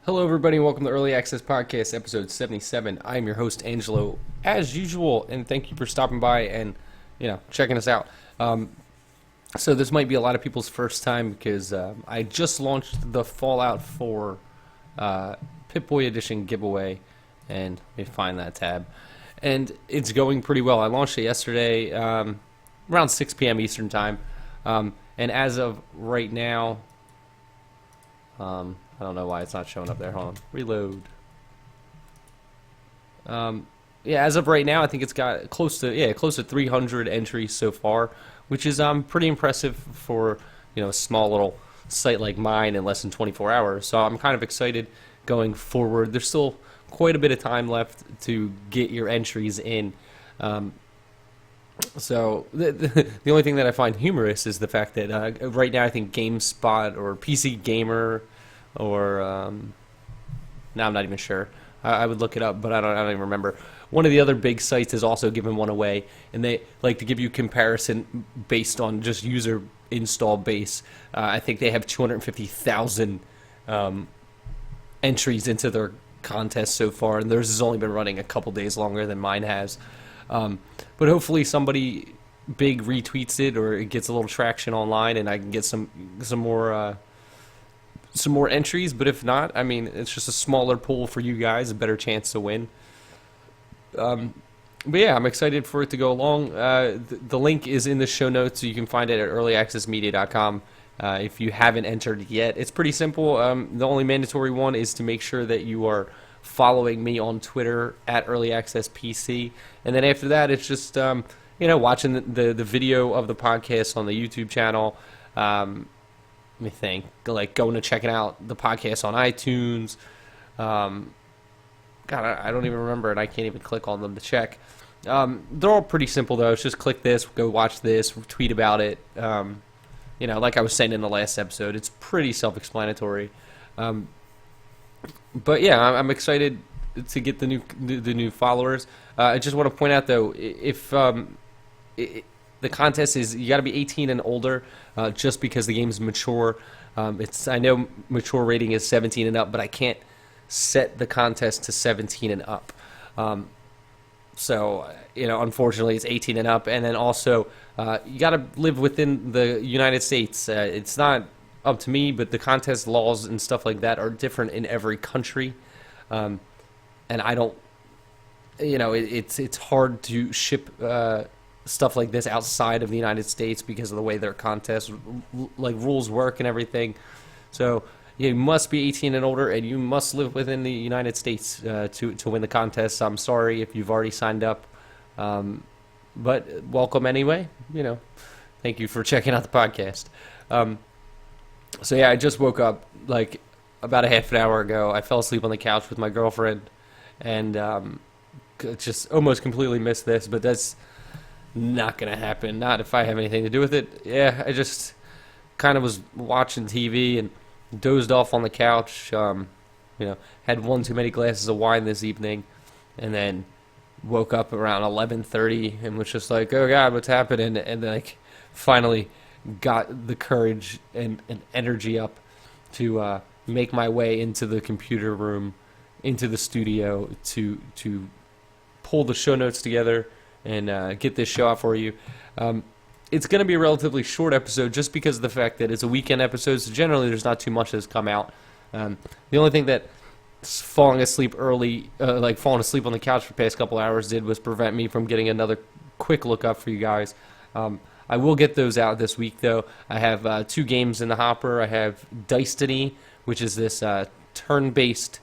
Hello, everybody, and welcome to Early Access Podcast, episode 77. I'm your host, Angelo, as usual, and thank you for stopping by and, checking us out. So this might be a lot of people's first time because I just launched the Fallout 4 Pip-Boy Edition giveaway, and let me find that tab. And it's going pretty well. I launched it yesterday around 6 p.m. Eastern Time, and as of right now, I don't know why it's not showing up there. Hold on. Reload. Yeah, as of right now, I think it's got close to 300 entries so far, which is pretty impressive for a small little site like mine in less than 24 hours. So I'm kind of excited going forward. There's still quite a bit of time left to get your entries in. So the only thing that I find humorous is the fact that right now I think GameSpot or PC Gamer or now I'm not even sure. I would look it up, but I don't even remember. One of the other big sites has also given one away, and they like to give you comparison based on just user install base. I think they have 250,000 entries into their contest so far, and theirs has only been running a couple days longer than mine has. But hopefully somebody big retweets it, or it gets a little traction online, and I can get some more entries. But if not, I mean, it's just a smaller pool for you guys, a better chance to win. But yeah, I'm excited for it to go along. The link is in the show notes, so you can find it at earlyaccessmedia.com. If you haven't entered yet, it's pretty simple. The only mandatory one is to make sure that you are following me on Twitter at earlyaccesspc, and then after that, it's just watching the video of the podcast on the YouTube channel. Let me think. Like going and checking out the podcast on iTunes. God, I don't even remember, and I can't even click on them to check. They're all pretty simple, though. It's just click this, go watch this, tweet about it. Like I was saying in the last episode, it's pretty self-explanatory. But yeah, I'm excited to get the new followers. I just want to point out, though, if the contest is you got to be 18 and older, just because the game's mature. I know mature rating is 17 and up, but I can't set the contest to 17 and up. So unfortunately, it's 18 and up, and then also you got to live within the United States. It's not up to me, but the contest laws and stuff like that are different in every country, and I don't. It's hard to ship stuff like this outside of the United States because of the way their contest rules work and everything. So you must be 18 and older, and you must live within the United States to win the contest. I'm sorry if you've already signed up, but welcome anyway. Thank you for checking out the podcast. So yeah, I just woke up like about a half an hour ago. I fell asleep on the couch with my girlfriend, and just almost completely missed this, but that's not going to happen. Not if I have anything to do with it. Yeah, I just kind of was watching TV and dozed off on the couch. Had one too many glasses of wine this evening, and then woke up around 11:30 and was just like, "Oh God, what's happening?" And then finally got the courage and energy up to make my way into the computer room, into the studio to pull the show notes together and get this show out for you. It's going to be a relatively short episode just because of the fact that it's a weekend episode, so generally there's not too much that's come out. The only thing that falling asleep early, falling asleep on the couch for the past couple hours did was prevent me from getting another quick look up for you guys. I will get those out this week, though. I have 2 games in the hopper. I have Diceny, which is this turn-based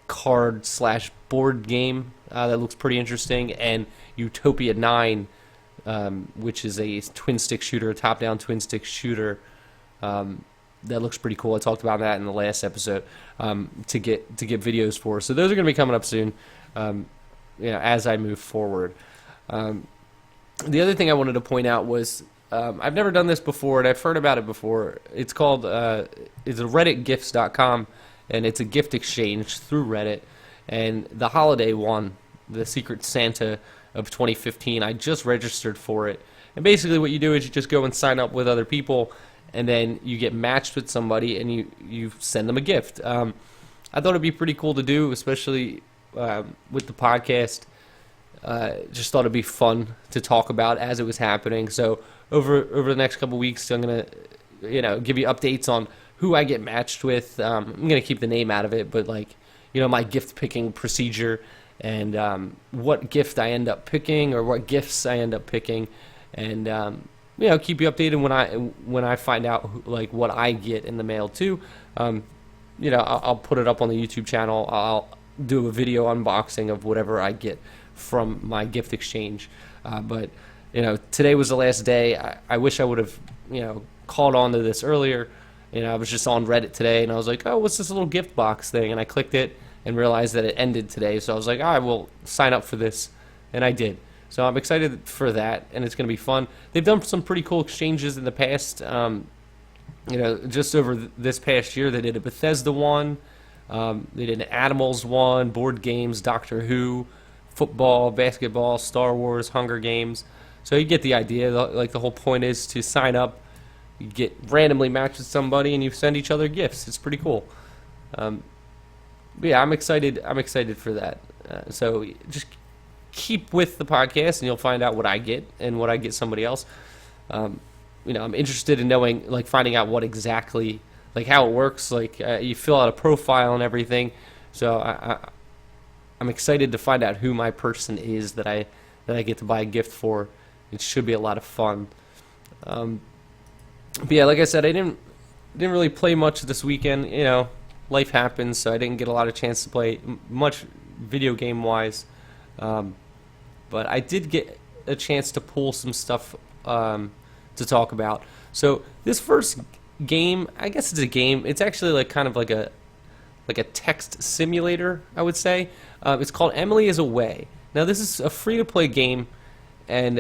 card/board game that looks pretty interesting, and Utopia 9, which is a twin-stick shooter, a top-down twin-stick shooter that looks pretty cool. I talked about that in the last episode to get videos for. So those are going to be coming up soon, as I move forward. The other thing I wanted to point out was I've never done this before, and I've heard about it before. It's called it's redditgifts.com, and it's a gift exchange through Reddit. And the holiday one, the Secret Santa of 2015, I just registered for it. And basically what you do is you just go and sign up with other people, and then you get matched with somebody, and you send them a gift. I thought it'd be pretty cool to do, especially with the podcast. Just thought it'd be fun to talk about as it was happening. So over the next couple weeks, I'm gonna give you updates on who I get matched with. I'm gonna keep the name out of it, but like my gift picking procedure and what gift I end up picking or what gifts I end up picking, and keep you updated when I find out like what I get in the mail too. I'll put it up on the YouTube channel. I'll do a video unboxing of whatever I get from my gift exchange. But today was the last day. I wish I would have called on to this earlier. I was just on Reddit today and I was like, oh, what's this little gift box thing? And I clicked it and realized that it ended today. So I was like, I will sign up for this, and I did. So I'm excited for that, and it's going to be fun. They've done some pretty cool exchanges in the past. Just over this past year, they did a Bethesda one, they did an Animals one, board games, Doctor Who, football, basketball, Star Wars, Hunger Games. So you get the idea. Like the whole point is to sign up, you get randomly matched with somebody, and you send each other gifts. It's pretty cool. Yeah, I'm excited. I'm excited for that. So just keep with the podcast, and you'll find out what I get and what I get somebody else. I'm interested in knowing, like, finding out what exactly, like, how it works. Like, you fill out a profile and everything. So I'm excited to find out who my person is that I get to buy a gift for. It should be a lot of fun. But yeah, like I said, I didn't really play much this weekend. Life happens, so I didn't get a lot of chance to play much video game wise. But I did get a chance to pull some stuff to talk about. So this first game, I guess it's a game. It's actually like kind of like a text simulator, I would say. It's called Emily is Away. Now this is a free-to-play game, and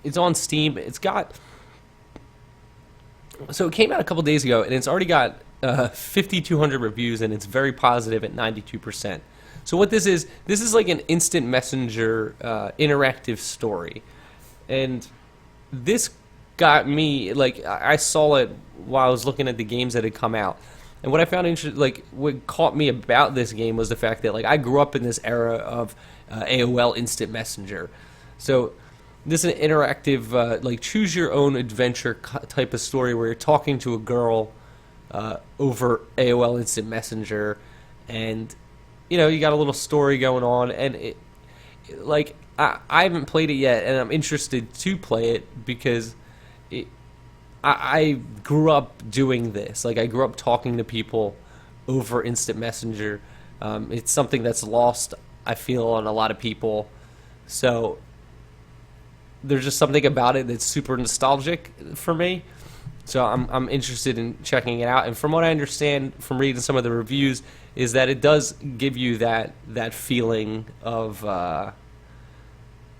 it's on Steam. So it came out a couple days ago, and it's already got 5,200 reviews, and it's very positive at 92%. So what this is like an instant messenger interactive story. And this got me, like, I saw it while I was looking at the games that had come out. And what I found interesting, like, what caught me about this game was the fact that, like, I grew up in this era of AOL Instant Messenger. So this is an interactive, like, choose your own adventure type of story where you're talking to a girl over AOL Instant Messenger, and you got a little story going on, and I haven't played it yet, and I'm interested to play it because I grew up doing this. Like, I grew up talking to people over Instant Messenger. It's something that's lost, I feel, on a lot of people. So there's just something about it that's super nostalgic for me. So I'm interested in checking it out. And from what I understand from reading some of the reviews, is that it does give you that feeling of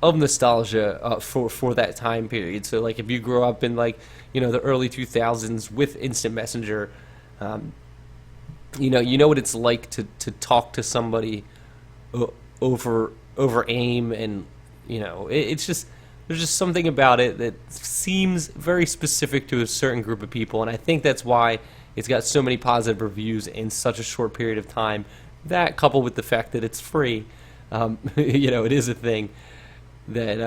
nostalgia for that time period. So, like, if you grew up in, like, the early 2000s with Instant Messenger, you know what it's like to talk to somebody over AIM, and it's just, there's just something about it that seems very specific to a certain group of people, and I think that's why it's got so many positive reviews in such a short period of time. That, coupled with the fact that it's free, it is a thing that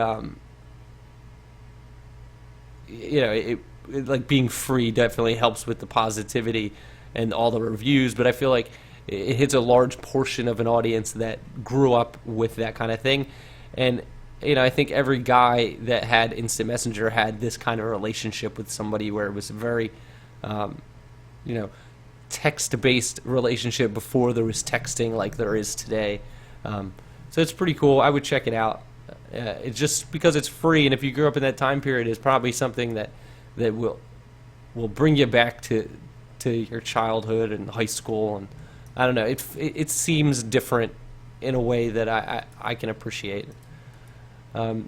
like, being free definitely helps with the positivity and all the reviews. But I feel like it hits a large portion of an audience that grew up with that kind of thing, and I think every guy that had Instant Messenger had this kind of relationship with somebody where it was a very text-based relationship before there was texting like there is today. So it's pretty cool. I would check it out. It's just because it's free, and if you grew up in that time period, it's probably something that will bring you back to your childhood and high school. And I don't know, it seems different in a way that I can appreciate. All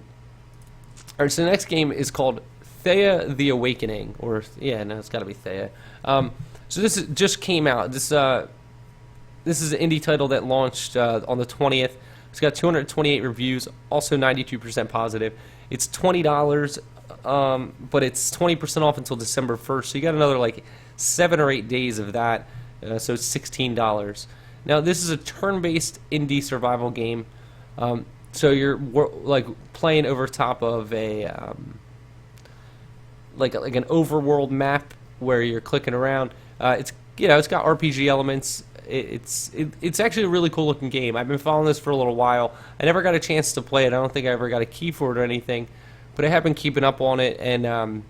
right, so the next game is called Thea the Awakening, it's got to be Thea. So this just came out. This is an indie title that launched on the 20th. It's got 228 reviews, also 92% positive. It's $20, but it's 20% off until December 1st. So you got another like 7 or 8 days of that. so it's $16. Now this is a turn-based indie survival game. So you're like playing over top of a like an overworld map where you're clicking around. It's it's got RPG elements. It's actually a really cool looking game. I've been following this for a little while. I never got a chance to play it. I don't think I ever got a key for it or anything, but I have been keeping up on it. And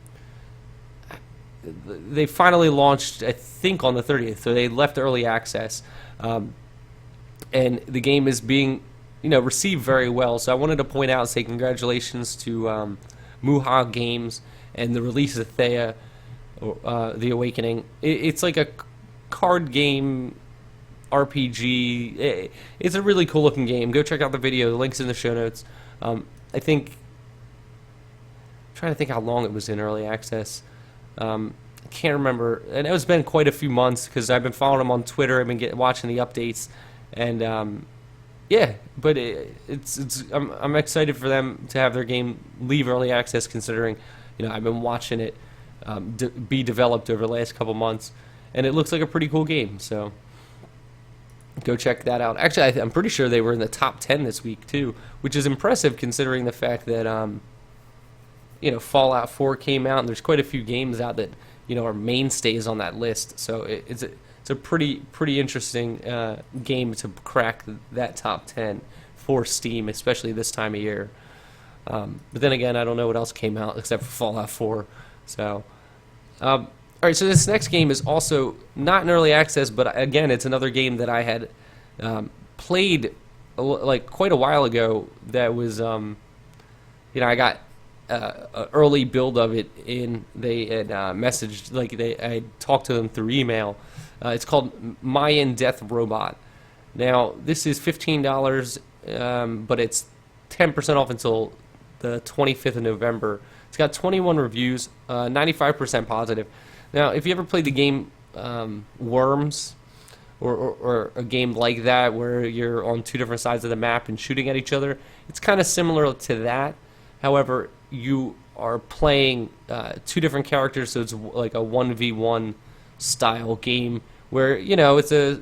they finally launched, I think, on the 30th. So they left early access, and the game is being received very well. So I wanted to point out and say congratulations to Muha Games and the release of Thea, The Awakening. It's like a card game RPG. It's a really cool looking game. Go check out the video. The link's in the show notes. I'm trying to think how long it was in early access. I can't remember. And it's been quite a few months because I've been following them on Twitter. I've been watching the updates, and yeah. But I'm excited for them to have their game leave early access, considering I've been watching it be developed over the last couple months, and it looks like a pretty cool game. So go check that out. Actually, I'm pretty sure they were in the top 10 this week too, which is impressive considering the fact that Fallout 4 came out, and there's quite a few games out that are mainstays on that list. So it's a pretty interesting game to crack that top 10 for Steam, especially this time of year. But then again, I don't know what else came out except for Fallout 4. So, all right. So this next game is also not in early access, but again, it's another game that I had played like quite a while ago. That was, I got an early build of it in. They had messaged, I talked to them through email. It's called Mayan Death Robot. Now this is $15, but it's 10% off until the 25th of November. It's got 21 reviews, 95% positive. Now, if you ever played the game Worms, or a game like that where you're on two different sides of the map and shooting at each other, it's kind of similar to that. However, you are playing two different characters, so it's like a 1v1 style game where, it's a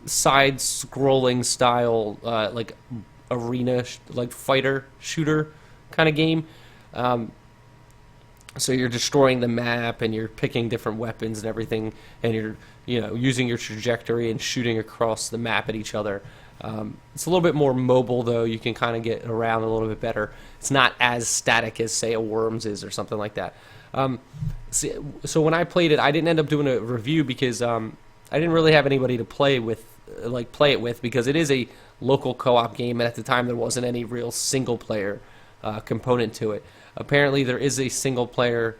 side-scrolling style, like arena, like fighter shooter kind of game. So you're destroying the map and you're picking different weapons and everything, and you're using your trajectory and shooting across the map at each other. It's a little bit more mobile, though. You can kind of get around a little bit better. It's not as static as, say, a Worms is or something like that. So when I played it, I didn't end up doing a review because I didn't really have anybody to play it with, because it is a local co-op game, and at the time there wasn't any real single player component to it. Apparently there is a single player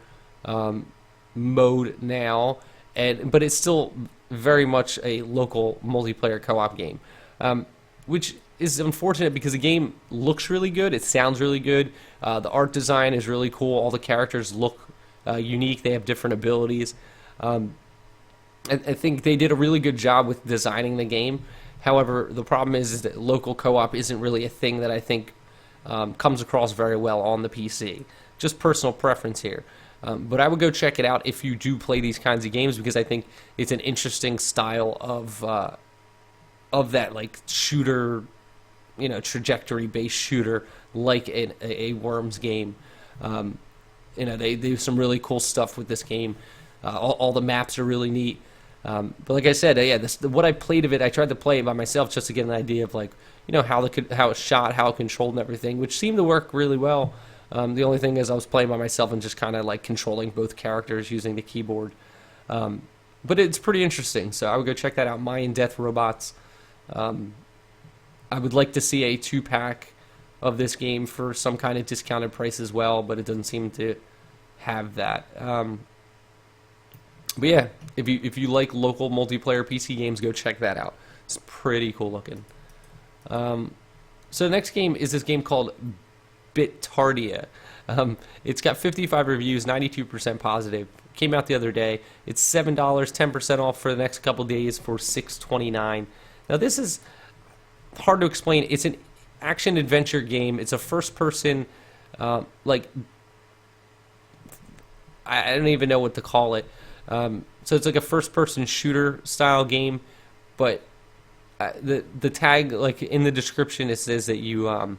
mode now, but it's still very much a local multiplayer co-op game, which is unfortunate because the game looks really good, it sounds really good, the art design is really cool, all the characters look unique, they have different abilities. I think they did a really good job with designing the game. However, the problem is that local co-op isn't really a thing that I think comes across very well on the PC. Just personal preference here. But I would go check it out if you do play these kinds of games, because I think it's an interesting style of that, like, shooter, trajectory-based shooter, like a Worms game. They do some really cool stuff with this game. All the maps are really neat. But like I said, what I played of it, I tried to play it by myself just to get an idea of, like, how it's shot, how it controlled and everything, which seemed to work really well. The only thing is I was playing by myself and just kind of like controlling both characters using the keyboard. But it's pretty interesting, so I would go check that out, Mayan Death Robots. I would like to see a 2-pack of this game for some kind of discounted price as well, but it doesn't seem to have that. But yeah, if you like local multiplayer PC games, go check that out. It's pretty cool looking. So the next game is this game called Bitardia. It's got 55 reviews, 92% positive. Came out the other day. It's $7, 10% off for the next couple days for $6.29. Now this is hard to explain. It's an action adventure game. It's a first person, I don't even know what to call it. So it's like a first-person shooter style game, but the tag, like in the description, it says that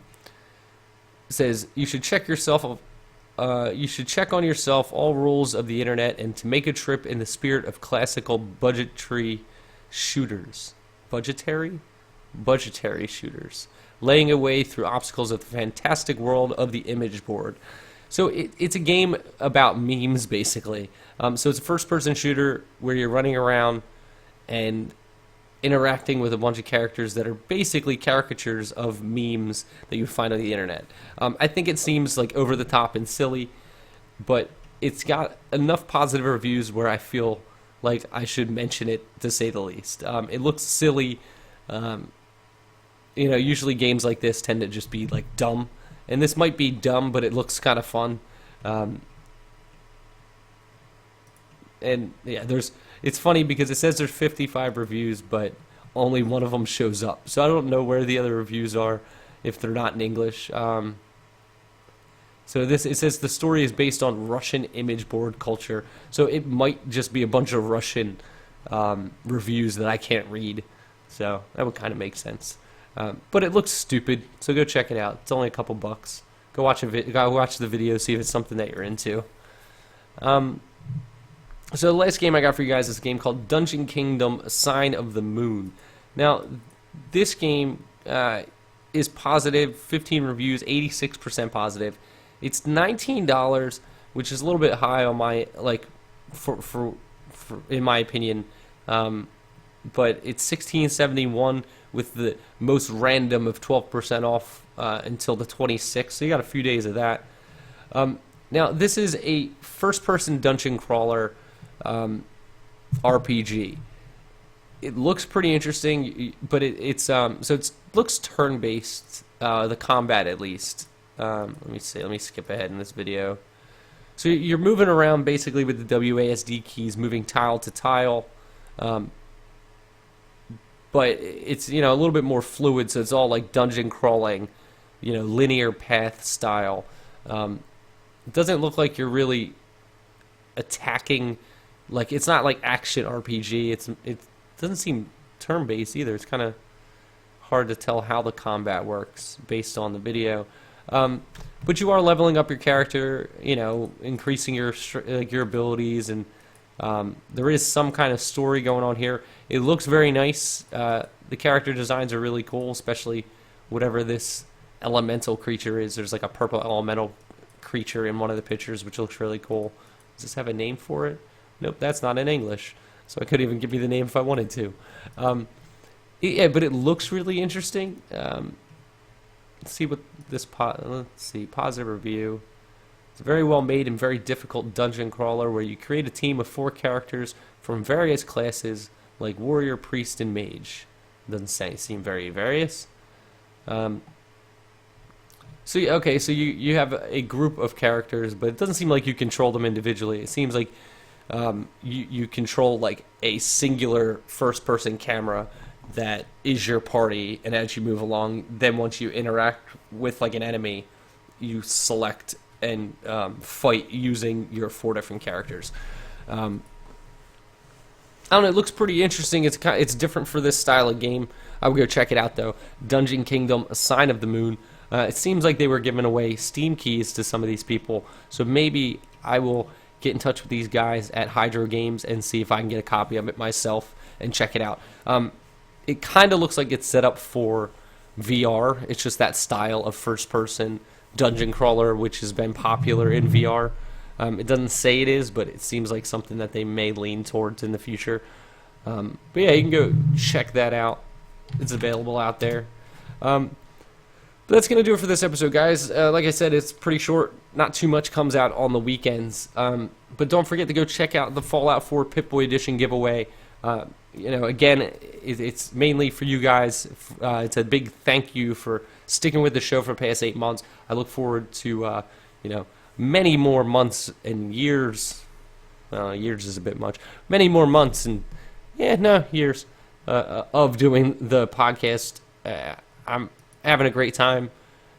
says you should check yourself. You should check on yourself all rules of the internet and to make a trip in the spirit of classical budgetary shooters. Budgetary shooters, laying a way through obstacles of the fantastic world of the image board. So it's a game about memes, basically. So it's a first-person shooter where you're running around and interacting with a bunch of characters that are basically caricatures of memes that you find on the internet. I think it seems like over the top and silly, but it's got enough positive reviews where I feel like I should mention it, to say the least. It looks silly. Usually games like this tend to just be like dumb, and this might be dumb, but it looks kind of fun. And yeah, it's funny because it says there's 55 reviews, but only one of them shows up. So I don't know where the other reviews are if they're not in English. So it says the story is based on Russian image board culture. So it might just be a bunch of Russian reviews that I can't read. So that would kind of make sense. But it looks stupid, so go check it out. It's only a couple bucks. Go watch the video, see if it's something that you're into. So the last game I got for you guys is a game called Dungeon Kingdom: Sign of the Moon. Now, this game is positive, 15 reviews, 86% positive. It's $19, which is a little bit high on my for in my opinion. But it's $16.71 with the most random of 12% off until the 26th. So you got a few days of that. Now, this is a first-person dungeon crawler RPG. It looks pretty interesting, but it looks turn-based. The combat, at least. Let me see. Let me skip ahead in this video. So you're moving around basically with the WASD keys, moving tile to tile. But it's a little bit more fluid, so it's all like dungeon crawling, linear path style. It doesn't look like you're really attacking. Like, it's not like action RPG. It doesn't seem turn-based either. It's kind of hard to tell how the combat works based on the video. But you are leveling up your character, increasing your abilities, and there is some kind of story going on here. It looks very nice. The character designs are really cool, especially whatever this elemental creature is. There's like a purple elemental creature in one of the pictures, which looks really cool. Does this have a name for it? Nope, that's not in English, so I couldn't even give you the name if I wanted to. Yeah, but it looks really interesting. Let's see what this positive review. It's a very well made and very difficult dungeon crawler where you create a team of 4 characters from various classes like warrior, priest, and mage. Doesn't seem very various. So you have a group of characters, but it doesn't seem like you control them individually. It seems like you control like a singular first-person camera that is your party, and as you move along, then once you interact with like an enemy, you select and fight using your 4 different characters. I don't know. It looks pretty interesting. It's different for this style of game. I would go check it out though. Dungeon Kingdom: Sign of the Moon. It seems like they were giving away Steam keys to some of these people, so maybe I will get in touch with these guys at Hydro Games and see if I can get a copy of it myself and check it out. It kind of looks like it's set up for VR. It's just that style of first-person dungeon crawler, which has been popular in VR. It doesn't say it is, but it seems like something that they may lean towards in the future. But yeah, you can go check that out. It's available out there. But that's going to do it for this episode, guys. Like I said, it's pretty short. Not too much comes out on the weekends. But don't forget to go check out the Fallout 4 Pip-Boy Edition giveaway. Again, it's mainly for you guys. It's a big thank you for sticking with the show for the past 8 months. I look forward to, many more months and years. Years is a bit much. Many more months and, years of doing the podcast. I'm having a great time.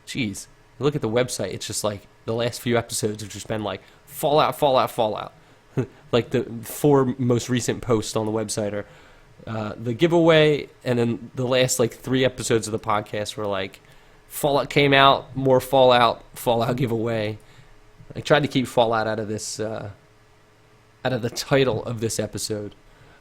Jeez, look at the website. It's just like the last few episodes have just been like Fallout, Fallout, Fallout. like the 4 most recent posts on the website are the giveaway, and then the last like 3 episodes of the podcast were like Fallout came out, more Fallout giveaway. I tried to keep Fallout out of this, out of the title of this episode.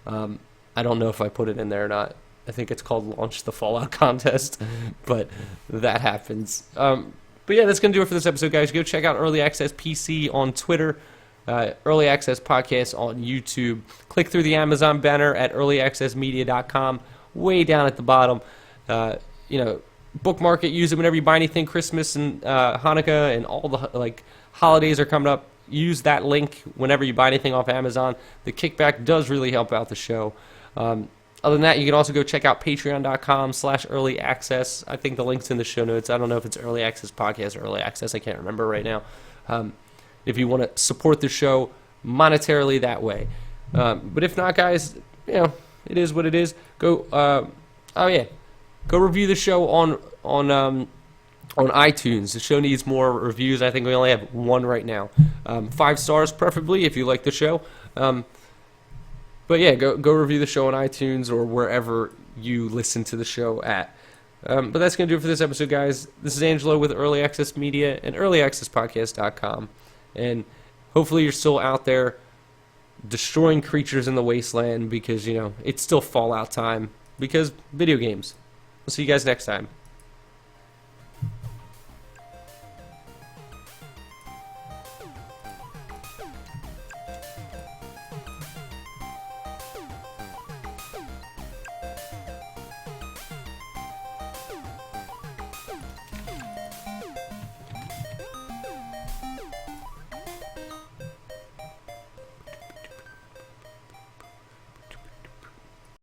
I don't know if I put it in there or not. I think it's called Launch the Fallout Contest, but that happens. But yeah, that's going to do it for this episode, guys. Go check out Early Access PC on Twitter, Early Access Podcast on YouTube. Click through the Amazon banner at earlyaccessmedia.com, way down at the bottom. Bookmark it, use it whenever you buy anything. Christmas and Hanukkah and all the holidays are coming up. Use that link whenever you buy anything off Amazon. The kickback does really help out the show. Other than that, you can also go check out patreon.com/early access. I think the link's in the show notes. I don't know if it's Early Access Podcast or Early Access. I can't remember right now. If you want to support the show monetarily that way. But if not, guys, it is what it is. Go review the show on iTunes. The show needs more reviews. I think we only have 1 right now. 5 stars, preferably, if you like the show. But yeah, go review the show on iTunes or wherever you listen to the show at. But that's going to do it for this episode, guys. This is Angelo with Early Access Media and earlyaccesspodcast.com. And hopefully you're still out there destroying creatures in the wasteland because, it's still Fallout time because video games. We'll see you guys next time.